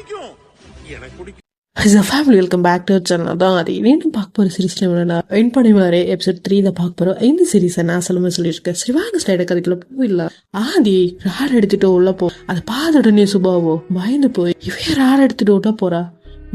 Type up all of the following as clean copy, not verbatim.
பிடிக்கும், எனக்கு பிடிக்கும். As a family, welcome back to our channel. தான் அது இன்னும் பார்க்க போகிற சீரிஸ் டைம்ல வின் பண்ணி மாதிரி எபிசோட் 3 தான் பார்க்க போகிறோம். இந்த சீரீஸை நான் சொல்லுமே சொல்லியிருக்கேன். சரி வாங்க ஸ்லைட கதைக்குள்ள போயிடல. ஆதி ராட் எடுத்துட்டு உள்ள போ. அதை பார்த்த உடனே சுபாவோ பயந்து போய் இவன் ராட் எடுத்துட்டு விட்டா போறா,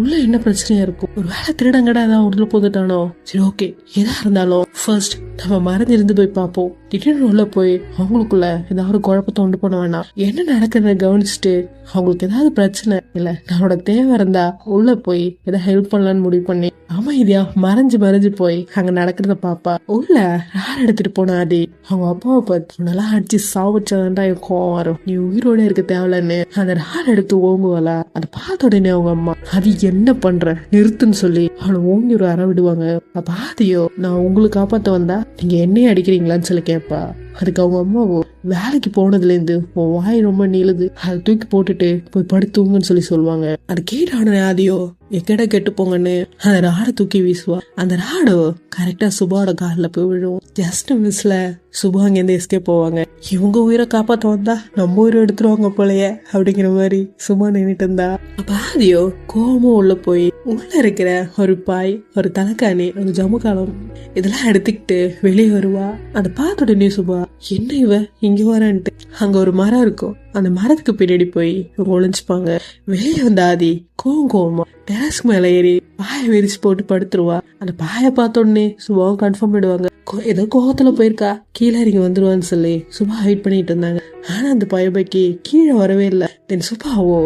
உள்ள என்ன பிரச்சனையா இருக்கும், ஒரு வேலை திருடங்கடா ஏதாவது உள்ள போதுட்டானோ. சரி ஓகே, எதா இருந்தாலும் ஃபர்ஸ்ட் நம்ம மறைஞ்சிருந்து போய் பார்ப்போம். திடீர்னு உள்ள போய் அவங்களுக்குள்ள ஏதாவது குழப்பத்தை உண்டு பண்ண வேணாம். என்ன நடக்கிறத கவனிச்சுட்டு அவங்களுக்கு ஏதாவது பிரச்சனை இல்ல நம்மளோட தேவை இருந்தா உள்ள போய் ஏதாவது ஹெல்ப் பண்ணலான்னு முடிவு பண்ணி அமைதியா மறைஞ்சு போய் அங்க நடக்கிறத பாப்பா. உள்ள ராட் எடுத்துட்டு போன ஆதி அவங்க அப்பாவை பார்த்து நல்லா அடிச்சு சாவச்சாதான் என் கோவம் வரும், நீ உயிரோட இருக்க தேவையில்லன்னு அந்த ராட் எடுத்து ஓங்குவல. அதை பார்த்த உடனே அவங்க அம்மா அது என்ன பண்ற நிறுத்துன்னு சொல்லி அவளை ஓங்கி ஒரு அற விடுவாங்க. அப்ப ஆதியோ நான் உங்களுக்கு காப்பாத்த வந்தா நீங்க என்னையே அடிக்கிறீங்களான்னு சொல்லி கேட்பா. அதுக்கு அவங்க அம்மாவோ வேலைக்கு போனதுல இருந்து உன் வாய் ரொம்ப நீளுது, அதை தூக்கி போட்டுட்டு போய் படுத்துங்கன்னு சொல்லி சொல்லுவாங்க. அது கேட்டான ஆதியோ எக்கட கெட்டு போங்கன்னு அந்த ராடை தூக்கி வீசுவா. அந்த ராடோ கரெக்டா சுபாவோட காலில் போய் விழுவும். ஜஸ்ட் மிஸ்ல சுபா அங்கேருந்து எஸ்கேப் போவாங்க. இவங்க உயிரை காப்பாத்த வந்தா நம்ம உயிரை எடுத்துருவாங்க போலயே அப்படிங்கிற மாதிரி சுபா நின்றுட்டு இருந்தா. அப்ப ஆதியோ கோவமும் உள்ள போய் உள்ள இருக்கிற ஒரு பாய், ஒரு தலைக்காணி, ஒரு ஜமுக்காலம் இதெல்லாம் எடுத்துக்கிட்டு வெளியே வருவா. அதை பார்த்த உடனே சுபா என்ன இவ இங்க வரன்ட்டு அங்க ஒரு மரம் இருக்கும், அந்த மரத்துக்கு பின்னாடி போய் இவங்க ஒளிஞ்சுப்பாங்க. வெளியே வந்த ஆதி கோவமா டேஸ்க் மேல ஏறி பாயை விரிச்சு போட்டு படுத்துருவா. அந்த பாயை பார்த்த உடனே சுபாவும் கன்ஃபார்ம் பண்ணிடுவாங்க, ஏதோ கோவத்துல போயிருக்கா, கீழே இறங்கி வந்துருவான்னு சொல்லி சுபா வெயிட் பண்ணிட்டு இருந்தாங்க. ஆனா அந்த பயபைக்கு கீழே வரவே இல்லை. தென் சுபாவோ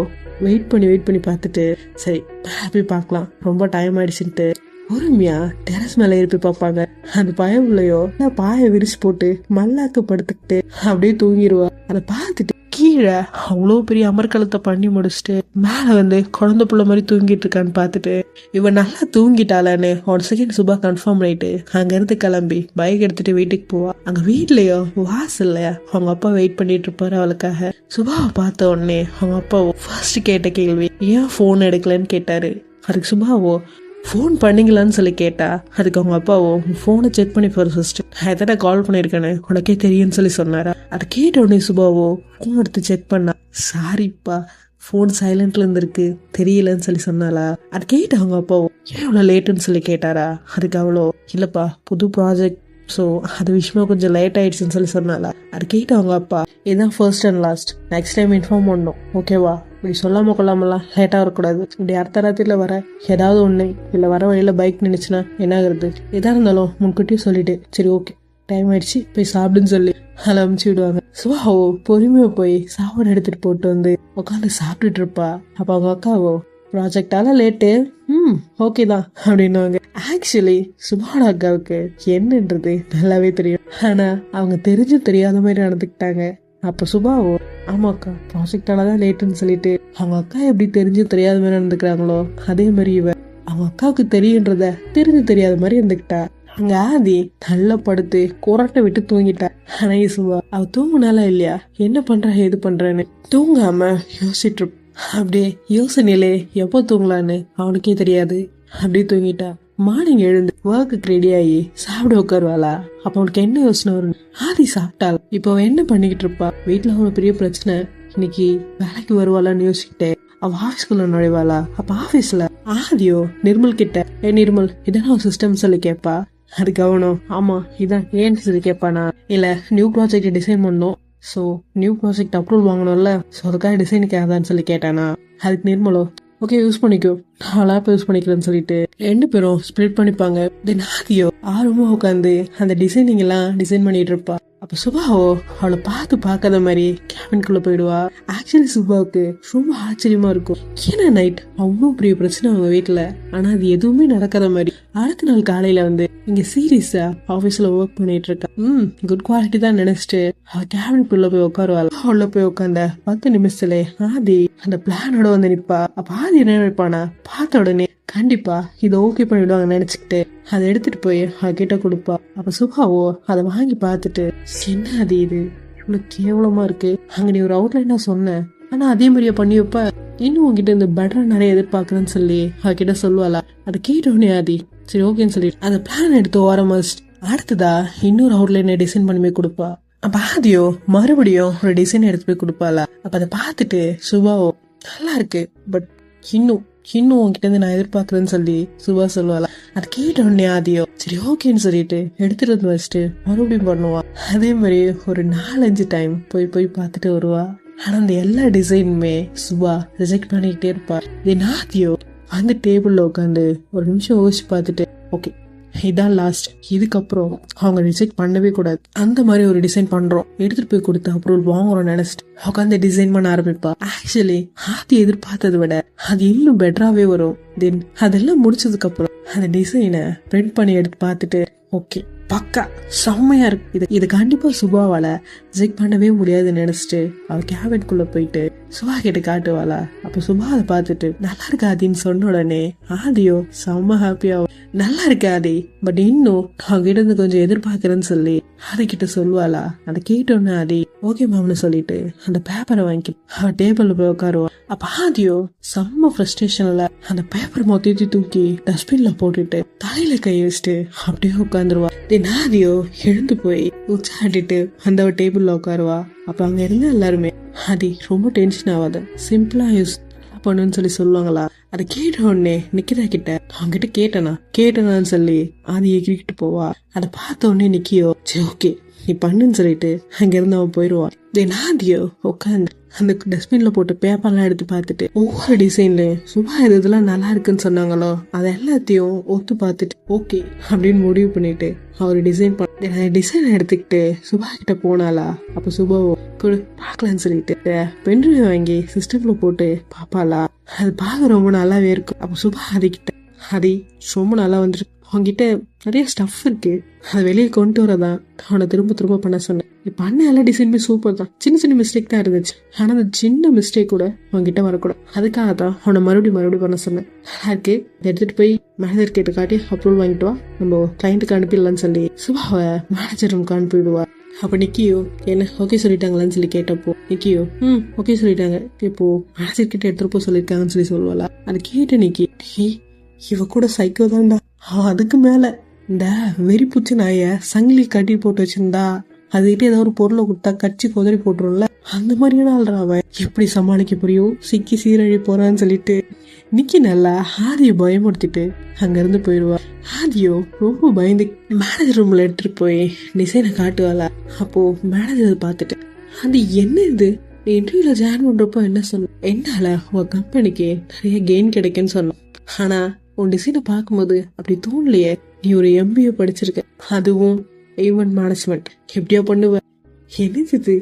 வெயிட் பண்ணி பார்த்துட்டு சரி போய் பார்க்கலாம், ரொம்ப டைம் ஆயிடுச்சுட்டு பொறுமையா டெரஸ் மேல ஏறி பார்ப்பாங்க. அந்த பயம் உள்ளயோ பாயை விரிச்சு போட்டு மல்லாக்கு படுத்துக்கிட்டு அப்படியே தூங்கிடுவா. அதை பார்த்துட்டு கீழே அவ்வளோ பெரிய அமர்கலத்தை பண்ணி முடிச்சுட்டு மேல வந்து குழந்தை புள்ள மாதிரி தூங்கிட்டு இருக்கான்னு பார்த்துட்டு இவன் நல்லா தூங்கிட்டாளான்னு 1 செகண்ட் சுபா கன்ஃபார்ம் பண்ணிட்டு அங்க இருந்து கிளம்பி பைக் எடுத்துட்டு வீட்டுக்கு போவா. அங்க வீட்லயோ வாசல்லையா அவங்க அப்பா வெயிட் பண்ணிட்டு இருப்பாரு அவளுக்காக. சுபாவை பார்த்த உடனே அவங்க அப்பா ஃபர்ஸ்ட் கேட்ட கேள்வி ஏன் போன் எடுக்கலன்னு கேட்டாரு. அதுக்கு சுபாவோ ஃபோன் பண்ணீங்களான்னு சொல்லி கேட்டா. அதுக்கு அவங்க அப்பாவோ ஃபோனை செக் பண்ணி போற ஃபர்ஸ்ட் நான் எத்தனை கால் பண்ணியிருக்கேன்னு உனக்கே தெரியும்னு சொல்லி சொன்னாரா. அதை கேட்ட உடனே சுபாவோ ஃபோன் எடுத்து செக் பண்ணா. சாரிப்பா ஃபோன் சைலண்ட்ல இருந்திருக்கு தெரியலன்னு சொல்லி சொன்னாலா. அது கேட்ட அவங்க அப்பாவோ ஏன் இவ்வளோ லேட்டுன்னு சொல்லி கேட்டாரா. அதுக்கு அவ்வளோ இல்லப்பா புது ப்ராஜெக்ட் ஸோ அது விஷயமா கொஞ்சம் லேட் ஆயிடுச்சுன்னு சொல்லி சொன்னால. அது கேட்டு அவங்க அப்பா இதுதான் first and last, next time inform பண்ணணும் ஓகேவா, இப்படி சொல்லாம கொள்ளாமலாம் லேட்டாக வரக்கூடாது. இப்படி அடுத்த ராத்திரியில் வர ஏதாவது ஒன்று இல்லை வர வழியில் பைக் நின்றுச்சுன்னா என்ன ஆகுறது, எதாக இருந்தாலும் முன்கூட்டியும் சொல்லிட்டு சரி ஓகே டைம் ஆயிடுச்சு போய் சாப்பிடுன்னு சொல்லி அதில் அமுச்சு விடுவாங்க. சுபாவோ பொறுமையாக போய் சாப்பாடு எடுத்துட்டு போட்டு வந்து உட்காந்து சாப்பிட்டுட்டு இருப்பா. அப்போ அவங்க அக்காவோ ப்ராஜெக்டால லேட்டு ஓகே தான் அப்படின்னுவாங்க. ஆக்சுவலி சுபாவோட அக்காவுக்கு என்னன்றது நல்லாவே தெரியும், ஆனா அவங்க தெரிஞ்சும் தெரியாத மாதிரி நடந்துக்கிட்டாங்க. அப்ப சுபாவோ ஆமாக்கா ப்ராஜெக்டால தான் லேட்டுன்னு சொல்லிட்டு அவங்க அக்கா எப்படி தெரிஞ்சும் தெரியாத மாதிரி நடந்துக்கிறாங்களோ அதே மாதிரி இவ அவங்க அக்காவுக்கு தெரியுன்றத தெரிஞ்சு தெரியாத மாதிரி இருந்துக்கிட்டா. அங்க ஆதி நல்லா படுத்து கொரட்டை விட்டு தூங்கிட்டா. ஆனா சுபா அவ தூங்குனாலா இல்லையா என்ன பண்றா எது பண்றேன்னு தூங்காம யோசிச்சுட்டு இருப்பா. அப்படியே யோசனையிலே எப்போ தூங்கலான்னு அவனுக்கே தெரியாது அப்படியே தூங்கிட்டா. மார்னிங் எழுந்து ஒர்க்குக்கு ரெடி ஆகி சாப்பிட உட்காருவாளா. அப்ப அவனுக்கு என்ன யோசனை வரும், ஆதி சாப்பிட்டாள் இப்போ அவன் என்ன பண்ணிக்கிட்டு இருப்பா, வீட்டுல ஒரு பெரிய பிரச்சனை இன்னைக்கு வேலைக்கு வருவாளான்னு யோசிச்சுக்கிட்டே அவ ஆபீஸ்குள்ள நுழைவாளா. அப்ப ஆபீஸ்ல ஆதியோ நிர்மல் கிட்ட நிர்மல் இதான் ஒரு சிஸ்டம் சொல்லி கேட்பா. அதுக்கு அவனும் ஆமா இதான் ஏன்னு சொல்லி கேட்பானா. இல்ல நியூ ப்ராஜெக்ட் டிசைன் பண்ணோம் ஸோ நியூ ப்ராஜெக்ட் அப்ரூவல் வாங்கணும்ல ஸோ அதுக்காக டிசைனுக்கு ஆதான்னு சொல்லி கேட்டானா. அதுக்கு நிர்மலோ ஓகே யூஸ் பண்ணிக்கோ நான் லேப் யூஸ் பண்ணிக்கிறேன்னு சொல்லிட்டு 2 பேரும் ஸ்ப்ளிட் பண்ணிப்பாங்க. தென் ஆதியோ ஆர்வமா உட்காந்து அந்த டிசைனிங் எல்லாம் டிசைன் பண்ணிட்டு இருப்பா. அப்ப சுபாவோ அவளை பார்க்காத மாதிரி கேபின்குள்ள போயிடுவா. ஆக்சுவலி சுபாவுக்கு ரொம்ப ஆச்சரியமா இருக்கும், ஏன்னா நைட் அவ்வளோ பெரிய பிரச்சனை அவங்க வீட்டுல ஆனா அது எதுவுமே நடக்காத மாதிரி. அடுத்த நாள் காலையில வந்து இங்க சீரியஸா ஆபீஸ்ல ஒர்க் பண்ணிட்டு இருக்கா. குட் குவாலிட்டி தான் நினைச்சிட்டு அவ கேபின்குள்ள போய் உட்காருவாள். உள்ள போய் உட்காந்த 10 நிமிஷத்துல ஆதி அந்த பிளானோட வந்து நிப்பா. அப்ப ஆதி என்ன நினைப்பானா பார்த்த உடனே கண்டிப்பா இதை ஓகே பண்ணிடுவாங்க நினைச்சுக்கிட்டு அதை எடுத்துட்டு போய் அவகிட்ட கொடுப்பா. அப்ப சுபாவோ அதை வாங்கி பார்த்துட்டு என்ன அது இது இவ்வளவு கேவலமா இருக்கு, அங்க நீ ஒரு அவுட்லைனா சொன்ன ஆனா அதே மாதிரியா பண்ணி வைப்ப, இன்னும் உங்ககிட்ட இந்த பெட்டரா நிறைய எதிர்பார்க்கறேன்னு சொல்லி அவகிட்ட சொல்லுவாளா. அதை கேட்டோடனே ஆதி சரி ஓகேன்னு சொல்லிட்டு அந்த பிளான் எடுத்து ஓரமஸ்ட் அடுத்ததா இன்னொரு அவுட்லைனை டிசைன் பண்ணி போய் கொடுப்பா. அப்ப ஆதியோ மறுபடியும் ஒரு டிசைன் எடுத்து போய் கொடுப்பாளா. அப்ப அதை பார்த்துட்டு சுபாவோ நல்லா இருக்கு பட் இன்னும் இன்னும் உங்ககிட்ட இருந்து நான் எதிர்பார்க்கறேன்னு சொல்லி சுபா சொல்லுவாளா. அது கேட்ட உடனே ஆதியோ சரி ஓகேன்னு சொல்லிட்டு எடுத்துட்டு வந்து வச்சுட்டு மறுபடியும் பண்ணுவா. அதே மாதிரி ஒரு 4-5 டைம் போய் பார்த்துட்டு வருவா. ஆனா அந்த எல்லா டிசைனுமே சுபா ரிஜெக்ட் பண்ணிக்கிட்டே இருப்பா. தென் ஆதியோ அந்த டேபிள்ல உட்காந்து ஒரு நிமிஷம் யோசிச்சு பார்த்துட்டு ஓகே இதான் லாஸ்ட், இதுக்கப்புறம் அவங்க ரிஜெக்ட் பண்ணவே கூடாது, அந்த மாதிரி ஒரு டிசைன் பண்றோம், எடுத்துட்டு போய் கொடுத்து அப்ரூவல் வாங்குறோம் நினைச்சிட்டு உட்காந்து டிசைன் பண்ண ஆரம்பிப்பா. ஆக்சுவலி ஆதி எதிர்பார்த்ததை விட அது இன்னும் பெட்டராவே வரும். தென் அதெல்லாம் முடிச்சதுக்கு அப்புறம் அந்த டிசைனை பிரிண்ட் பண்ணி எடுத்து பார்த்துட்டு ஓகே பக்கா செம்மையா இருக்கு, இது கண்டிப்பா சுபாவால ரிஜெக்ட் பண்ணவே முடியாதுன்னு நினைச்சிட்டு அவ கேபின்குள்ள போயிட்டு சுபா கிட்ட காட்டுவாளா. அப்ப சுபா அதை பார்த்துட்டு நல்லா இருக்காதின்னு சொன்ன உடனே ஆதியோ செம்ம ஹாப்பியா நல்லா இருக்காதி பட் இன்னும் அவங்கிட்ட இருந்து கொஞ்சம் எதிர்பார்க்கறேன்னு சொல்லி ஆதி கிட்ட சொல்லுவாளா. அதை கேட்டோன்னு ஆதி ஓகே மேம்னு சொல்லிட்டு அந்த பேப்பரை வாங்கி அவ டேபிள்ல போய் உட்காருவா. அப்ப ஆதியோ செம்ம ஃப்ரஸ்ட்ரேஷன்ல அந்த பேப்பர் மொத்தத்தை தூக்கி டஸ்ட்பின்ல போட்டுட்டு தலையில கை வச்சுட்டு அப்படியே உட்காந்துருவா. ஆதியோ எழுந்து போய் உச்சாட்டிட்டு அந்த டேபிள்ல உட்காருவா. அப்ப அங்க இருந்த எல்லாருமே ஆதி ரொம்ப டென்ஷன் ஆகாத சிம்பிளா யூஸ் பண்ணுன்னு சொல்லி சொல்லுவாங்களா. அதை கேட்ட உடனே நிக்கிதா கிட்ட அவங்கிட்ட கேட்டனான்னு சொல்லி ஆதி எகிரிக்கிட்டு போவா. அதை பார்த்த உடனே நிக்கியோ சரி ஓகே நீ பண்ணுன்னு சொல்லிட்டு அங்க இருந்து அவன் போயிடுவா. ஆதியோ உட்காந்து அந்த டஸ்ட்பின்ல போட்டு பேப்பர்லாம் எடுத்து பார்த்துட்டு ஒவ்வொரு டிசைன்ல சுபா இதெல்லாம் நல்லா இருக்குன்னு சொன்னாங்களோ அதை எல்லாத்தையும் ஒத்து பார்த்துட்டு ஓகே அப்படின்னு முடிவு பண்ணிட்டு அவர் டிசைன் எடுத்துக்கிட்டு சுபா கிட்ட போனாலா. அப்ப சுபாவோ பாக்கலான்னு சொல்லிட்டு பென்ட்ரைவ் வாங்கி சிஸ்டம்ல போட்டு பாப்பாளா. அது பார்க்க ரொம்ப நல்லாவே இருக்கும். அப்ப சுபா அதுகிட்ட அது ரொம்ப நல்லா வந்துருக்கு, அவங்ககிட்ட நிறைய ஸ்டஃப் இருக்கு, அதை வெளியே கொண்டு வரதான் அவனை திரும்ப பண்ண சொன்னேன். நீ பண்ண எல்லா டிசைனுமே சூப்பர் தான், சின்ன மிஸ்டேக் தான் இருந்துச்சு, ஆனா அந்த சின்ன மிஸ்டேக் கூட அவங்ககிட்ட வரக்கூடாது, அதுக்காக தான் அவனை மறுபடியும் பண்ண சொன்னேன். அதுக்கு எடுத்துட்டு போய் மேனேஜர் கிட்ட காட்டி அப்ரூவல் வாங்கிட்டு வா, நம்ம கிளைண்ட்டுக்கு அனுப்பிடலான்னு சொல்லி சுபாவை மேனேஜர் ரூமுக்கு அனுப்பிவிடுவா. அப்ப நிக்கியோ என்ன ஓகே சொல்லிட்டாங்களான்னு சொல்லி கேட்டப்போ நிக்கியோ ஓகே சொல்லிட்டாங்க, இப்போ மேனேஜர் கிட்ட எடுத்துட்டு சொல்லிருக்காங்கன்னு சொல்லி சொல்லுவாளா. அது கேட்ட நிக்கி இவ கூட சைக்கோ தான்டா, அதுக்கு மேல இந்த வெறி பூச்சி நாய சங்கிலி கட்டி போட்டு வச்சிருந்தா அதுகிட்ட ஏதாவது ஒரு பொருளை கொடுத்தா கட்சி கொதறி போட்டுரும்ல, அந்த மாதிரியான ஆள்றா அவன், எப்படி சமாளிக்க புரியும், சிக்கி சீரழி போறான்னு சொல்லிட்டு நிக்கி நல்லா ஆதியை பயமுறுத்திட்டு அங்க இருந்து போயிடுவா. ஆதியோ ரொம்ப பயந்து மேனேஜர் ரூம்ல எடுத்துட்டு போய் டிசைனை காட்டுவாளா. அப்போ மேனேஜர் பார்த்துட்டு அது என்ன இது, நீ இன்டர்வியூல ஜாயின் பண்றப்போ என்ன சொன்ன, என்னால உன் கம்பெனிக்கு நிறைய கெயின் கிடைக்குன்னு சொன்னோம், ஆனா உன் டிசைனை பார்க்கும்போது அப்படி தோணலையே, நீ ஒரு MBA படிச்சிருக்க, அதுவும் ஈவென்ட் மேனேஜ்மெண்ட், எப்படியா பண்ணுவ, என்னது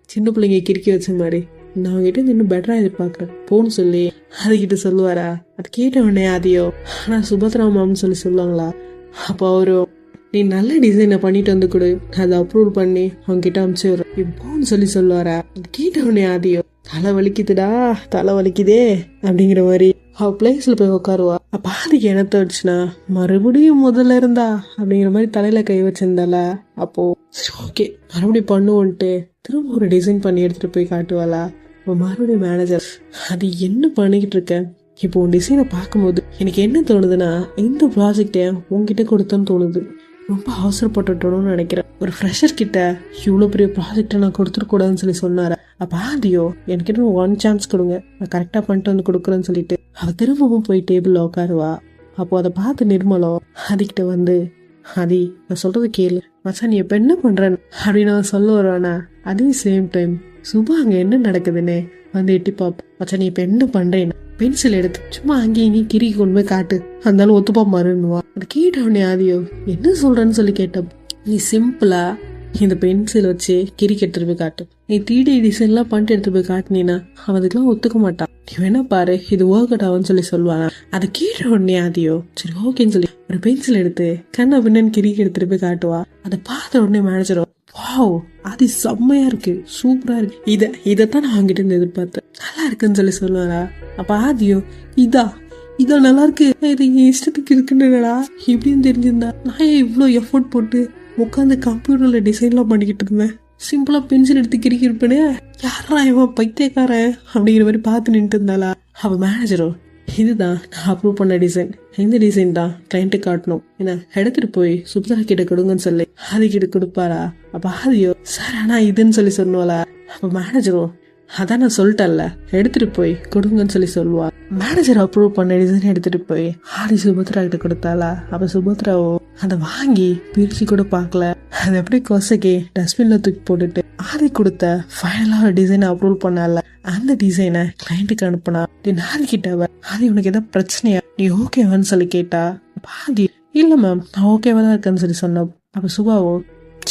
சின்ன பிள்ளைங்க கிறுக்கி வச்ச மாதிரி, நான் அவங்ககிட்ட இன்னும் பெட்டரா எதிர்பார்க்கறேன் போன்னு சொல்லி அதுகிட்ட சொல்லுவாரா. அது கேட்ட உடனே ஆதியோ ஆனா சுபத்ரா மாம்னு சொல்லி சொல்லுவாங்களா. அப்போ அவரும் நீ நல்ல டிசைனை பண்ணிட்டு வந்து கொடு, அதை அப்ரூவ் பண்ணி அவங்க கிட்ட அனுப்பிச்சு விடுறேன் இப்போன்னு சொல்லி சொல்லுவாரா. அது கேட்ட உடனே ஆதியோ தலை வலிக்குதே அப்படிங்கிற மாதிரி அவ பிளேஸ்ல போய் உட்காருவா. அப்ப ஆதிக்கு என்ன தோணுச்சுன்னா மறுபடியும் முதல்ல இருந்தா அப்படிங்கிற மாதிரி தலையில கை வச்சிருந்தால. அப்போ ஓகே மறுபடியும் பண்ணுவோன்ட்டு திரும்ப ஒரு டிசைன் பண்ணி எடுத்துட்டு போய் காட்டுவாளா. இப்போ மறுபடியும் மேனேஜர் அது என்ன பண்ணிக்கிட்டு இருக்க, இப்போ உன் டிசைனை பார்க்கும்போது எனக்கு என்ன தோணுதுன்னா இந்த ப்ராஜெக்டை உங்ககிட்ட கொடுத்தோன்னு தோணுது, ரொம்ப அவசரப்பட்டுட்டோன்னு நினைக்கிறேன், ஒரு ஃப்ரெஷர் கிட்ட இவ்வளோ பெரிய ப்ராஜெக்டை நான் கொடுத்துருக்கூடாதுன்னு சொல்லி சொன்னார. அப்ப ஆதியோ என்கிட்ட 1 சான்ஸ் கொடுங்க, நான் கரெக்டா பண்ணிட்டு வந்து கொடுக்குறேன்னு சொல்லிட்டு அவ திரும்பவும் போய் டேபிள்ல உட்காருவா. அப்போ அதை பார்த்து நிர்மலம் ஆதிக்கிட்ட வந்து ஆதி நான் சொல்றது கேளு மச்சான், நீ இப்ப என்ன பண்றேன்னு அப்படின்னு அவன் சொல்ல வருவானா. அதே சேம் டைம் சுபா அங்க என்ன நடக்குதுன்னு வந்து எட்டி பாப்பா. மச்சான் நீ இப்ப என்ன பண்றேன்னு பென்சில் எடுத்து சும்மா அங்கேயும் இங்கேயும் கிறுக்கி கொண்டு போய் காட்டு, அந்தாலும் ஒத்துப்பா மாறுன்னுவா. அது கேட்டவனே ஆதியோ என்ன சொல்றேன்னு சொல்லி கேட்டப்ப நீ சிம்பிளா இந்த பென்சில் வச்சு கிறுக்கி எடுத்துட்டு போய் காட்டு, நீ 3D டிசைன்லாம் பண்ணிட்டு எடுத்து போய் காட்டினீன்னா அவன் அதுக்கெல்லாம் ஒத்துக்க மாட்டான், நீ வேணா பாரு இது ஒர்க் அவுட் ஆகும்னு சொல்லி சொல்லுவானா. அதை கேட்ட உடனே ஆதியோ சரி ஓகேன்னு சொல்லி ஒரு பென்சில் எடுத்து கண்ணா பின்னு கிறுக்கி எடுத்துட்டு போய் காட்டுவா. அதை பார்த்த உடனே மேனேஜரோ வாவ் அது செம்மையா இருக்கு, சூப்பரா இருக்கு, இதைத்தான் நான் அவங்ககிட்ட இருந்து எதிர்பார்த்தேன், நல்லா இருக்குன்னு சொல்லி சொல்லுவாரா. அப்ப ஆதியோ இதான் நல்லா இருக்கு, இது என் இஷ்டத்துக்கு இருக்குன்னுடா, இப்படின்னு தெரிஞ்சிருந்தா நான் இவ்வளோ எஃபோர்ட் போட்டு உட்காந்து கம்ப்யூட்டர்ல டிசைன்லாம் பண்ணிக்கிட்டு இருந்தேன், சிம்பிளா பென்சில் எடுத்து கிறுக்கி இருப்பேனே, யாரா இவன் பைத்தியக்காரன் அப்படிங்கிற மாதிரி பார்த்து நின்று இருந்தாளா. அவ மேனேஜரோ இதுதான் நான் அப்ரூவ் பண்ண டிசைன், இந்த டிசைன் தான் கிளைண்ட்டு காட்டணும், ஏன்னா எடுத்துட்டு போய் சுப்தரா கிட்ட கொடுங்கன்னு சொல்லி ஆதிக்கிட்ட கொடுப்பாரா. அப்ப ஆதியோ சார் ஆனா இதுன்னு சொல்லி சொன்னாளா. அப்ப மேனேஜரோ அதான் நான் சொல்லிட்டேன்ல எடுத்துட்டு போய் கொடுங்கன்னு சொல்லி சொல்லுவா. மேனேஜர் அப்ரூவ் பண்ண டிசைன் எடுத்துட்டு போய் ஆதி சுபத்ரா கிட்ட கொடுத்தாளா. அப்ப சுபத்ராவோ அதை வாங்கி பிரிச்சு கூட பார்க்கல. அதை எப்படி கொசைக்கு டஸ்ட்பின்ல தூக்கி போட்டுட்டு ஆதி கொடுத்த ஃபைனலா ஒரு டிசைனை அப்ரூவ் பண்ணால. அந்த டிசைனை கிளைண்ட்டுக்கு அனுப்புனா. ஆதி கிட்ட ஆதி உனக்கு ஏதாவது பிரச்சனையா, நீ ஓகேவான்னு சொல்லி கேட்டா. ஆதி இல்ல மேம் நான் ஓகேவா தான் இருக்கேன்னு சொல்லி சொன்னோம். அப்ப சுபாவோ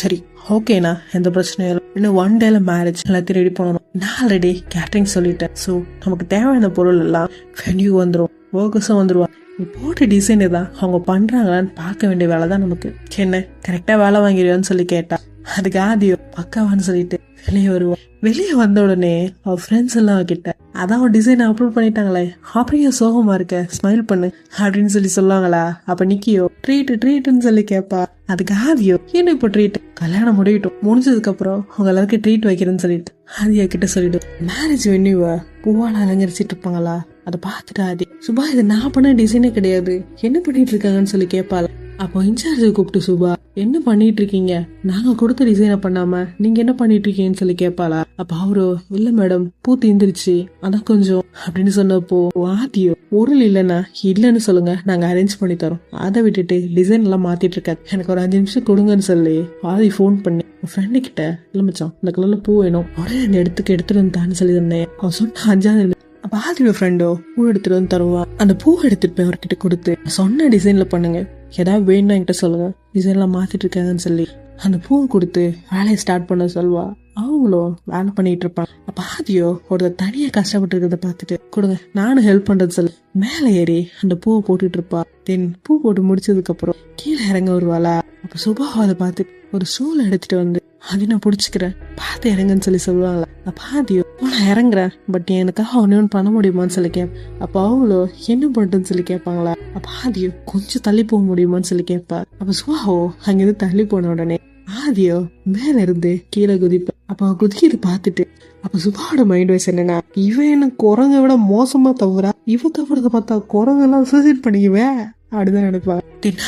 சரி ஓகேண்ணா எந்த பிரச்சனையும் இல்லை, இன்னும் 1 டேல மேரேஜ் எல்லாத்தையும் ரெடி பண்ணணும். நான் ஆல்ரெடி கேட்டரிங் சொல்லிட்டேன். ஸோ நமக்கு தேவையான பொருள் எல்லாம் வென்யூ வந்துடும், ஒர்க்கர்ஸும் வந்துருவா. நீ போட்ட டிசைனு தான் அவங்க பண்றாங்களான்னு பார்க்க வேண்டிய வேலை தான் நமக்கு. என்ன கரெக்டா வேலை வாங்கிடுவான்னு சொல்லி கேட்டா. அதுக்கு ஆதியோ பக்காவான்னு சொல்லிட்டு வெளியே வருவோம். வெளியே வந்த உடனே அவ ஃப்ரெண்ட்ஸ் எல்லாம் கிட்ட அதான் அவன் டிசைன் அப்லோட் பண்ணிட்டாங்களே, அப்படியே சோகமா இருக்க ஸ்மைல் பண்ணு அப்படின்னு சொல்லி சொல்லுவாங்களா. அப்ப நிக்கியோ ட்ரீட்டுன்னு சொல்லி கேட்பா. அதுக்கு ஆதியோ என்ன இப்போ ட்ரீட், கல்யாணம் முடிஞ்சதுக்கு அப்புறம் அவங்க எல்லாருக்கும் ட்ரீட் வைக்கிறேன்னு சொல்லிட்டு ஆதியா கிட்ட சொல்லிட்டு மேரேஜ் வென்யூவ பூவால அலங்கரிச்சிட்டு இருப்பாங்களா. அதை பார்த்துட்டு ஆதி சுபா இது நான் பண்ண டிசைனே கிடையாது, என்ன பண்ணிட்டு இருக்காங்கன்னு சொல்லி கேட்பாள். அப்போ இன்சார்ஜ் கூப்பிட்டு சுபா என்ன பண்ணிட்டு இருக்கீங்க, நாங்க கொடுத்த டிசைனை பண்ணாம நீங்க என்ன பண்ணிட்டு இருக்கீங்கன்னு சொல்லி கேட்பாளா. அப்ப அவரோ இல்ல மேடம் பூ தீந்துருச்சு அதான் கொஞ்சம் அப்படின்னு சொன்னப்போ ஆதியோ பொருள் இல்லன்னு சொல்லுங்க நாங்க அரேஞ்ச் பண்ணி தரோம், அதை விட்டுட்டு டிசைன் எல்லாம் மாத்திட்டு இருக்காரு, எனக்கு ஒரு 5 நிமிஷம் கொடுங்கன்னு சொல்லி ஆதி போன் பண்ணி ஃப்ரெண்டு கிட்ட இல்ல மச்சான் இந்த கலர்ல பூ வேணும் ஒரே அந்த எடுத்துட்டு வந்துட்டான்னு சொல்லி தந்தேன். அவன் சொன்ன 5ஆவது அப்ப ஆதியோட ஃப்ரெண்டோ பூ எடுத்துட்டு வந்து தருவான். அந்த பூ எடுத்துட்டு போய் அவர்கிட்ட கொடுத்து சொன்ன டிசைன்ல பண்ணுங்க, ஏதாவது வேணும்னா என்கிட்ட சொல்லுங்க, டிசைன்லாம் மாத்திட்டு இருக்காங்கன்னு சொல்லி அந்த பூவை கொடுத்து வேலையை ஸ்டார்ட் பண்ண சொல்வா. அவங்களும் வேலை பண்ணிட்டு இருப்பாங்க. அப்ப ஆதியோ ஒருத்தர் தனியா கஷ்டப்பட்டு இருக்கிறத பார்த்துட்டு கொடுங்க நானும் ஹெல்ப் பண்றது சொல்லி மேலே ஏறி அந்த பூவை போட்டுட்டு இருப்பா. தென் பூ போட்டு முடிச்சதுக்கு அப்புறம் கீழே இறங்க வருவாளா. அப்ப சுபாவ அதை பார்த்துட்டு ஒரு சூளை எடுத்துட்டு வந்து அது நான் பிடிச்சிக்கிறேன் பார்த்து இறங்குன்னு சொல்லி சொல்லுவாங்களா. அப்ப ஆதியோ நான் இறங்குறேன் பட் எனக்காக ஒன்னு பண்ண முடியுமான்னு சொல்லி கேட்பேன். அப்ப அவங்களோ என்ன பண்ணுன்னு சொல்லி கேட்பாங்களா. அப்ப ஆதியோ கொஞ்சம் தள்ளி போக முடியுமான்னு சொல்லி கேட்பா. அப்ப சுபாவோ அங்கிருந்து தள்ளி போன உடனே ஆதியோ மேல இருந்து கீழே குதிப்ப. அப்ப குதிக்கிறது பார்த்துட்டு அப்ப சுபாவோட மைண்ட் வைஸ் என்னன்னா இவன் என்ன குரங்க விட மோசமா தவிர இவ தவிரத பார்த்தா குரங்கெல்லாம் சூசைட் பண்ணிக்குவேன் அப்படிதான் நினைப்பா.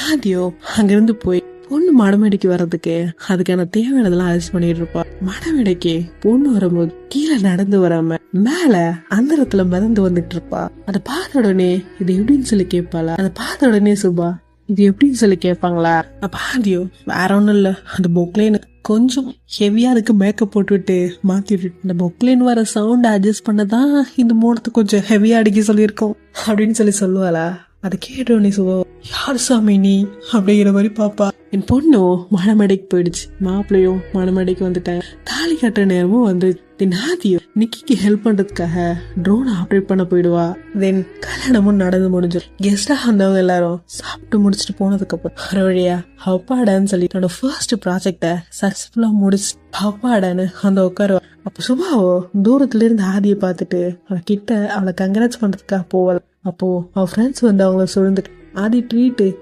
ஆதியோ அங்கிருந்து போய் பொண்ணு மடமேடைக்கு வர்றதுக்கு அதுக்கான தேவையானதெல்லாம் அரேஞ்ச் பண்ணிட்டு இருப்பா. மடமேடைக்கு பொண்ணு வரும்போது கீழே நடந்து வராம மேல அந்த இடத்துல மிதந்து வந்துட்டு இருப்பா. அதை பார்த்த உடனே இது எப்படின்னு சொல்லி கேட்பாளா. அதை பார்த்த உடனே சுபா இது எப்படின்னு சொல்லி கேட்பாங்களா. அப்ப ஆதியோ வேற ஒண்ணும் இல்ல அந்த பொக்லேன் கொஞ்சம் ஹெவியா இருக்கு மேக்கப் போட்டுவிட்டு மாத்திட்டு இந்த பொக்லேன் வர சவுண்ட் அட்ஜஸ்ட் பண்ணதான் இந்த மூணத்து கொஞ்சம் ஹெவியா அடிக்க சொல்லியிருக்கோம் அப்படின்னு சொல்லி சொல்லுவாளா. அதை கேட்டோன்னே சுவோ யார் சாமி நீ அப்படிங்கிற மாதிரி பாப்பா. என் பொண்ணும் மணமேடைக்கு போயிடுச்சு, மாப்பிள்ளையும் மணமேடைக்கு வந்துட்டாங்க, தாலி கட்டுற நேரமும் வந்து ஆதியோ நிக்கிக்கு ஹெல்ப் பண்றதுக்காக ட்ரோன் ஆப்ரேட் பண்ண போயிடுவா. தென் கல்யாணமும் நடந்து முடிஞ்சிடும். கெஸ்டா வந்தவங்க எல்லாரும் சாப்பிட்டு முடிச்சுட்டு போனதுக்கு அப்புறம் ஒரு வழியா அப்பாடான்னு சொல்லி தன்னோட ஃபர்ஸ்ட் ப்ராஜெக்ட சக்சஸ்ஃபுல்லா முடிச்சு அப்பாடான்னு அந்த உட்காருவா. அப்ப சுபாவோ தூரத்துல இருந்து ஆதியை பார்த்துட்டு அவ கிட்ட அவளை கங்கராட்ஸ் பண்றதுக்காக போவாள். அப்போ அவ ஃப்ரெண்ட்ஸ் வந்து அவங்கள சொல்லிட்டு ஆதி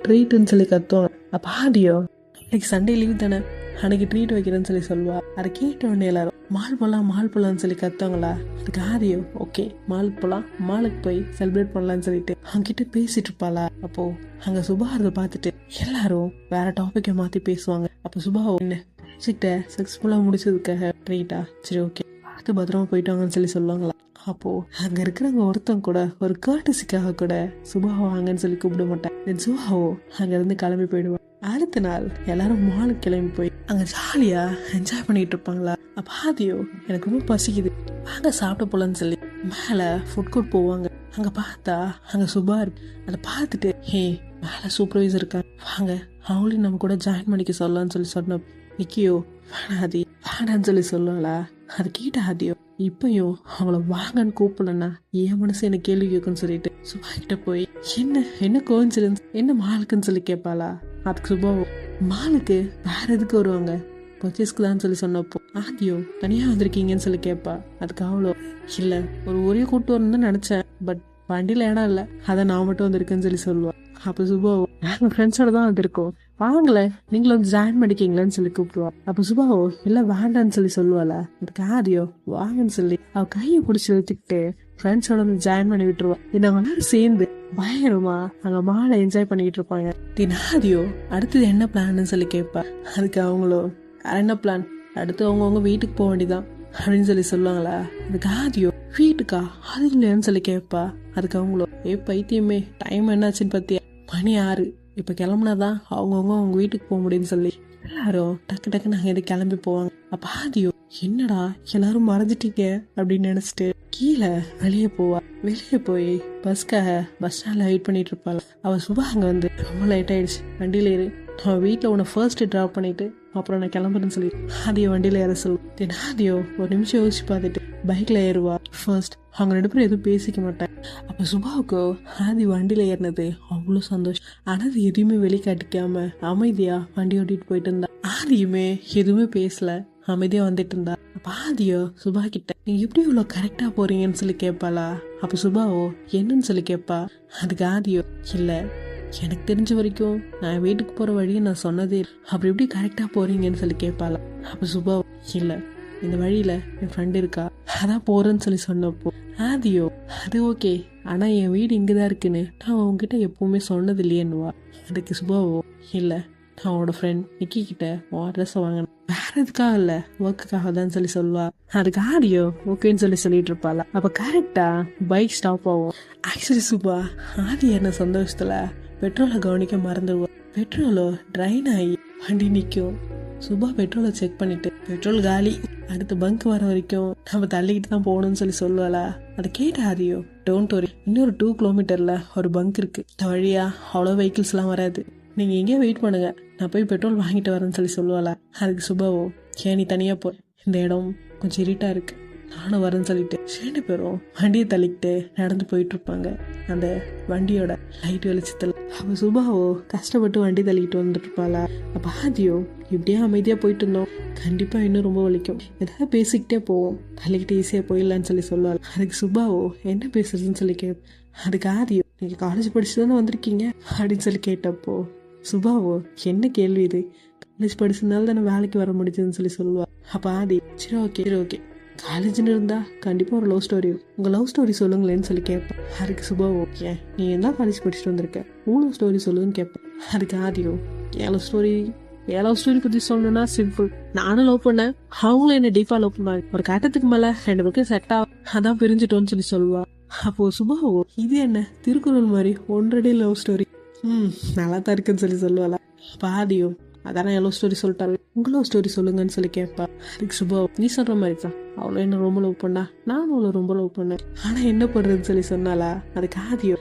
ட்ரீட்டுன்னு சொல்லி கத்துவாங்க. அப்ப ஆதியோ இன்னைக்கு சண்டே லீவ் தானே அன்னைக்கு ட்ரீட் வைக்கிறேன்னு சொல்லி சொல்லுவா. அதை கேட்ட உடனே எல்லாரும் மால் போலாம்னு சொல்லி கத்துவாங்களா. அதுக்கு ஆதியோ ஓகே மாலுக்கு போலாம், மாலுக்கு போய் செலிப்ரேட் பண்ணலாம்னு சொல்லிட்டு அவங்க கிட்ட பேசிட்டு இருப்பாளா. அப்போ அங்க சுபாரத பார்த்துட்டு எல்லாரும் வேற டாபிக்கை மாத்தி பேசுவாங்க. அப்போ சுபாவோ என்ன ப்ராஜெக்ட சக்சஸ்ஃபுல்லா முடிச்சதுக்காக ட்ரீட்டா சரி ஓகே பார்த்து பத்திரமா போயிட்டாங்கன்னு சொல்லி சொல்லுவாங்களா. அப்போ அங்க இருக்கிறவங்க ஒருத்தன் கூட ஒரு கர்டசிக்காக கூட சுபாவோ அங்கன்னு சொல்லி கூப்பிட மாட்டேன். சுபாவோ அங்க இருந்து கிளம்பி போயிடுவான். அடுத்த நாள் எல்லாரும் மாலுக்கு கிளம்பி போய் அங்க ஜாலியா என்ஜாய் பண்ணிட்டு இருப்பாங்களா. அப்ப ஆதியோ எனக்கு ரொம்ப பசிக்குது வாங்க சாப்பிட போலான்னு சொல்லி மேல ஃபுட் கோர்ட் போவாங்க. அங்க பார்த்தா அங்க சுபா இருக்கு. அதை பார்த்துட்டு ஹே மேல சூப்பர்வைசர் இருக்காங்க வாங்க அவங்களையும் நம்ம கூட ஜாயின் பண்ணிக்க சொல்லலாம்னு சொல்லி சொன்ன நிக்கியோ வேணாதி வேணான்னு சொல்லி சொல்லுவாங்களா. அது கேட்ட ஆதியோ இப்பயும் அவங்கள வாங்கன்னு கூப்பிடலன்னா என் மனசு என்ன கேள்வி கேட்குன்னு சொல்லிட்டு சுபா கிட்ட போய் என்ன கோயின்சிடன்ஸ் என்ன மாலுக்குன்னு சொல்லி கேட்பாளா. அதுக்கு சுபாவோ மாலுக்கு வேற எதுக்கு வருவாங்க பர்ச்சேஸ்க்கு தான் சொல்லி சொன்னப்போ ஆதியோ தனியா வந்திருக்கீங்கன்னு சொல்லி கேட்பா. அதுக்கு அவ்வளோ இல்ல ஒரே கூட்டு வரணும்னு நினைச்சேன் பட் வண்டியில இடம் இல்ல அதான் நான் மட்டும் வந்திருக்கேன்னு சொல்லி சொல்லுவா. அப்ப சுபாவோ நாங்க ஃப்ரெண்ட்ஸோட தான் வந்திருக்கோம் வாங்கல நீங்களும் வந்து ஜாயின் பண்ணிக்கீங்களான்னு சொல்லி கூப்பிடுவா. அப்ப சுபாவோ இல்ல வேண்டான்னு சொல்லி சொல்லுவாள. அதுக்கு ஆதியோ வாங்கன்னு சொல்லி அவ கையை பிடிச்சி இழுத்துக்கிட்டு ஃப்ரெண்ட்ஸோட வந்து ஜாயின் பண்ணி விட்டுருவா. அவங்க எல்லாரும் சேர்ந்து பயங்கரமா அங்க மாலை என்ஜாய் பண்ணிட்டு இருப்பாங்க. ஆதியோ அடுத்தது என்ன பிளான்னு சொல்லி கேட்பா. அதுக்கு அவங்களோ என்ன பிளான் அடுத்து அவங்கவுங்க வீட்டுக்கு போக வேண்டியதான் அப்படின்னு சொல்லி சொல்லுவாங்களா. அதுக்கு ஆதியோ வீட்டுக்கா அது இல்லையான்னு சொல்லி கேட்பா. அதுக்கு அவங்களோ பைத்தியமே டைம் என்னாச்சுன்னு பார்த்தியா, மணி 6, இப்போ கிளம்புனாதான் அவங்கவுங்க அவங்க வீட்டுக்கு போக முடியும்னு சொல்லி எல்லாரும் டக்கு டக்கு நாங்கள் எது கிளம்பி போவாங்க. அப்போ ஆதியோ என்னடா எல்லாரும் மறைஞ்சிட்டீங்க அப்படின்னு நினைச்சிட்டு கீழே வெளியே போவா. வெளியே போய் பஸ்க்காக பஸ் ஸ்டாண்ட்ல வெயிட் பண்ணிட்டு இருப்பாள். அவள் சுபா அங்கே வந்து ரொம்ப லேட் ஆயிடுச்சு, வண்டியில ஏறு, நான் வீட்டில் உன்னை ஃபர்ஸ்ட் ட்ராப் பண்ணிட்டு அப்புறம் நான் கிளம்புறேன்னு சொல்லி ஆதியோ வண்டியில ஏற சொல்லுவேன். ஆதியோ ஒரு நிமிஷம் யோசிச்சு பார்த்துட்டு பைக்ல ஏறுவா. ஃபர்ஸ்ட் அவங்க 2 பேரும் எதுவும் பேசிக்க மாட்டாங்க. அப்போ சுபாவுக்கோ ஆதி வண்டியில ஏறினது அவ்வளோ சந்தோஷம். ஆனால் அது எதுவுமே வெளிக்காட்டிக்காம அமைதியா வண்டி ஓட்டிட்டு போயிட்டு இருந்தா. ஆதியுமே எதுவுமே பேசல, அமைதியா வந்துட்டு இருந்தா. அப்ப ஆதியோ சுபா கிட்ட நீங்க எப்படி இவ்வளோ கரெக்டா போறீங்கன்னு சொல்லி கேட்பாளா. அப்ப சுபாவோ என்னன்னு சொல்லி கேட்பா. அதுக்கு ஆதியோ இல்ல, எனக்கு தெரிஞ்ச வரைக்கும் நான் வீட்டுக்கு போற வழியை நான் சொன்னதே அப்படி எப்படி கரெக்டா போறீங்கன்னு சொல்லி கேட்பாளா. அப்ப சுபாவோ இல்ல, இந்த வழியில என் ஃப்ரெண்ட் இருக்கா, அதான் போறேன்னு சொல்லி சொன்னப்போ ஆதியோ அது ஓகே, ஆனா என் வீடு இங்கதான் இருக்குன்னு நான் உங்ககிட்ட எப்பவுமே சொன்னது இல்லையேன்னுவா. அதுக்கு சுபாவோ இல்ல, நான் அவனோட ஃப்ரெண்ட் நிக்கி கிட்ட உன் அட்ரஸை வாங்கினேன், வேற எதுக்காக இல்ல ஒர்க்குக்காக தான் சொல்லி சொல்லுவா. அதுக்கு ஆடியோ ஓகேன்னு சொல்லிட்டு இருப்பாளா. அப்ப கரெக்டா பைக் ஸ்டாப் ஆகும். ஆக்சுவலி சுபா ஆதி என்ன சந்தோஷத்துல பெட்ரோலை கவனிக்க மறந்துடுவா. பெட்ரோலோ ட்ரைன் ஆகி வண்டி நிற்கும். சுபா பெட்ரோலை செக் பண்ணிட்டு பெட்ரோல் காலி, அடுத்த பங்க் வர வரைக்கும் நம்ம தள்ளிக்கிட்டு தான் போகணும்னு சொல்லி சொல்லுவாளா. அதை கேட்ட ஆதியோ டோன்ட் வரி, இன்னொரு 2 கிலோமீட்டர்ல ஒரு பங்க் இருக்கு, இந்த வழியா அவ்வளோ வெஹிக்கிள்ஸ் எல்லாம் வராது, நீங்க எங்கேயோ வெயிட் பண்ணுங்க, நான் போய் பெட்ரோல் வாங்கிட்டு வரேன்னு சொல்லி சொல்லுவாளா. அதுக்கு சுபாவோ ஏன் நீ தனியா போ, இந்த இடம் கொஞ்சம் இருட்டா இருக்கு, நானும் வரேன்னு சொல்லிட்டு 2 பேரும் வண்டியை தள்ளிக்கிட்டு நடந்து போயிட்டு இருப்பாங்க அந்த வண்டியோட லைட் வெளிச்சத்துல. அப்ப சுபாவோ கஷ்டப்பட்டு வண்டி தள்ளிக்கிட்டு வந்துட்டு இருப்பாளா. அப்ப ஆதியோ இப்படியே அமைதியா போயிட்டு இருந்தோம், கண்டிப்பா இன்னும் ரொம்ப வலிக்கும், ஏதாவது பேசிக்கிட்டே போவோம், தள்ளிக்கிட்டு ஈஸியா போயிடலான்னு சொல்லி சொல்லுவாள். அதுக்கு சுபாவோ என்ன பேசுறதுன்னு சொல்லி அதுக்கு ஆதியோ நீங்க காலேஜ் படிச்சு தானே வந்திருக்கீங்க அப்படின்னு சொல்லி கேட்டப்போ சுபாவோ என்ன கேள்வி இது, காலேஜ் படிச்சதுனால தானே வேலைக்கு வர முடிஞ்சதுன்னு சொல்லி சொல்லுவா. அப்ப ஆதி சரி ஓகே காலேஜ்னு இருந்தா கண்டிப்பா ஒரு லவ் ஸ்டோரி, உங்க லவ் ஸ்டோரி சொல்லுங்களேன்னு சொல்லி கேட்பேன். அதுக்கு சுபா ஓகே நீ என்ன காலேஜ் படிச்சுட்டு வந்திருக்க, உன் லவ் ஸ்டோரி சொல்லுன்னு கேட்பேன். அதுக்கு ஆதியோ என் லவ் ஸ்டோரி பத்தி சொல்லணும்னா சிம்பிள், நானும் லவ் பண்ணேன், அவங்களும் என்ன டீப்பா லவ் பண்ணாங்க, ஒரு கட்டத்துக்கு மேல 2 பேருக்கும் செட் ஆகும், அதான் பிரிஞ்சுட்டோன்னு சொல்லி சொல்லுவா. அப்போ சுபாவோ இது என்ன திருக்குறள் மாதிரி 1 லவ் ஸ்டோரி, நல்லா தான் இருக்குன்னு சொல்லி சொல்லுவாளா. பாதியோ அதான என் லவ் ஸ்டோரி சொல்லிட்டாரு, உங்க லவ் ஸ்டோரி சொல்லுங்கன்னு சொல்லி கேட்பா. அதுக்கு சுபா நீ சொல்ற மாதிரி தான், அவளோ என்ன ரொம்ப லவ் பண்ணா, நானும் அவளை ரொம்ப லவ் பண்ணேன், ஆனா என்ன பண்றதுன்னு சொல்லி சொன்னாலா. அதுக்கு ஆதியோ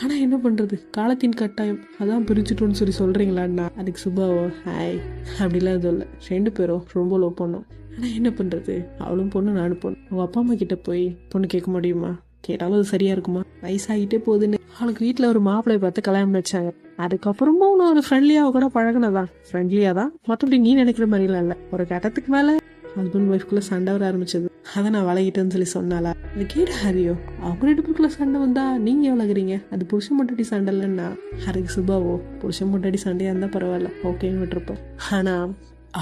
ஆனா என்ன பண்றது காலத்தின் கட்டாயம், அதான் பிரிச்சுட்டோன்னு சொல்லி சொல்றீங்களான்னா. அதுக்கு சுபாவோ ஹாய் அப்படிலாம் சொல்ல, 2 பேரும் ரொம்ப லவ் பண்ணோம், ஆனா என்ன பண்றது அவளும் பொண்ணு நானும் பொண்ணு, அவங்க அப்பா அம்மா கிட்ட போய் பொண்ணு கேட்க முடியுமா, கேட்டாலும் அது சரியா இருக்குமா, வயசாகிட்டே போகுதுன்னு அவளுக்கு வீட்டுல ஒரு மாப்பிள்ளைய பார்த்து கல்யாணம் வச்சாங்க. அதுக்கப்புறமும் நான் ஒரு ஃப்ரெண்ட்லியா கூட பழகினதான், ஃப்ரெண்ட்லியா தான், மற்றபடி நீ நினைக்கிற மாதிரிலாம் இல்ல. ஒரு கட்டத்துக்கு மேல ஹஸ்பண்ட் ஒய்ஃப்குள்ள சண்டை வர ஆரம்பிச்சது, அதை நான் வளகிட்டேன்னு சொல்லி சொன்னாலா. அது கேட்ட ஹரியோ அவங்க 2 பேருக்குள்ள சண்டை வந்தா நீங்க எவ்வளவுறீங்க, அது புருஷன் முட்டாடி சண்டை இல்லைன்னா. அதுக்கு சுபாவோ புருஷன் முட்டாடி சண்டையா இருந்தா பரவாயில்ல ஓகேன்னு விட்டுருப்போம், ஆனா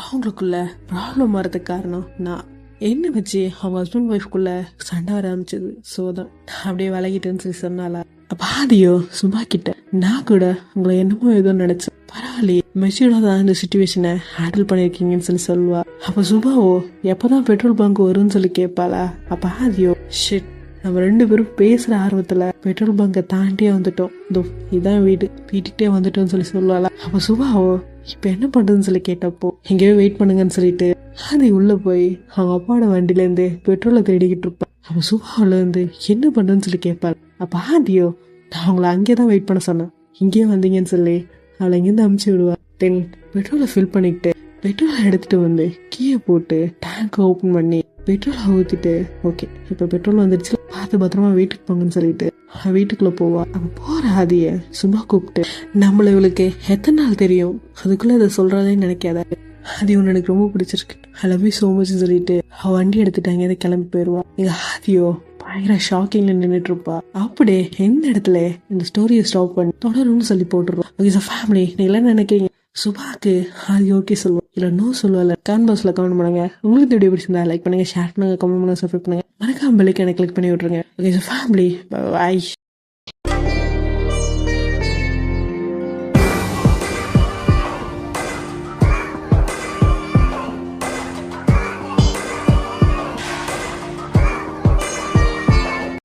அவங்களுக்குள்ள ப்ராப்ளம் வரதுக்கு காரணம் நான் என்ன வச்சு அவங்க ஹஸ்பண்ட் ஒய்ஃப்குள்ள சண்டை வர ஆரம்பிச்சது, சோதான் அப்படியே விலகிட்டேன்னு சொல்லி சொன்னாலா. அப்ப ஆதியோ சுபா கிட்ட நான் கூட உங்களை என்னமோ ஏதோ நினைச்சேன், பரவாயில்லையே மெச்சூர்டா தான் இந்த சிச்சுவேஷனை ஹேண்டில் பண்ணிருக்கீங்கன்னு சொல்லி சொல்லுவா. அப்ப சுபாவோ எப்பதான் பெட்ரோல் பங்க் வரும்னு சொல்லி கேட்பாளா. அப்ப ஆதியோ ஷிட் நம்ம 2 பேரும் பேசுற ஆர்வத்துல பெட்ரோல் பங்கை தாண்டியே வந்துட்டோம், இதோ இதான் வீட்டுக்கிட்டே வந்துட்டோம்னு சொல்லி சொல்லுவாளா. அப்ப சுபாவோ இப்ப என்ன பண்றதுன்னு சொல்லி கேட்டப்போ எங்கேயோ வெயிட் பண்ணுங்கன்னு சொல்லிட்டு ஆதி உள்ள போய் அவங்க அப்பாவோட வண்டில இருந்து பெட்ரோலை தேடிக்கிட்டு இருப்பா. அப்ப சுபாவில இருந்து என்ன பண்றதுன்னு சொல்லி கேட்பாள். அப்ப ஆதியோ நான் அவங்கள அங்கேதான் வெயிட் பண்ண சொன்னேன், இங்கேயே வந்தீங்கன்னு சொல்லி அவளை இங்கேருந்து அமுச்சு விடுவா. தென் பெட்ரோலை ஃபில் பண்ணிக்கிட்டு பெட்ரோலை எடுத்துட்டு வந்து கீயை போட்டு டேங்கை ஓப்பன் பண்ணி பெட்ரோலை ஊத்திட்டு ஓகே இப்ப பெட்ரோல் வந்துடுச்சு பார்த்து பத்திரமா வீட்டுக்கு போங்கன்னு சொல்லிட்டு வீட்டுக்குள்ள போவா. அவ போற ஆதிய சும்மா கூப்பிட்டு நம்மள இவளுக்கு எத்தனை நாள் தெரியும், அதுக்குள்ள இதை சொல்றதே நினைக்காத, அது ஒன்று எனக்கு ரொம்ப பிடிச்சிருக்கு, I love you so much சொல்லிட்டு அவ வண்டி எடுத்துட்டாங்க, அதை கிளம்பி போயிடுவா. எங்க ஆதியோ பயங்கர ஷாக்கிங்ல நின்றுட்டு இருப்பா. அப்படியே எந்த இடத்துல இந்த ஸ்டோரியை ஸ்டாப் பண்ணி தொடரும்னு சொல்லி போட்டுருவா. ஓகே ஃபேமிலி நீ எல்லாம் நினைக்கிறீங்க சுபாக்கு ஆதி ஓகே சொல்லுவோம் இல்ல நோ சொல்லுவாள், கமெண்ட் பாக்ஸ்ல கமெண்ட் பண்ணுங்க. உங்களுக்கு வீடியோ பிடிச்சிருந்தா லைக் பண்ணுங்க, ஷேர் பண்ணுங்க, கமெண்ட் பண்ணுங்க, சப்ஸ்கிரைப் பண்ணுங்க, மறக்காம பெல்லைக்கான கிளிக் பண்ணி விட்டுருங்க. Okay family by.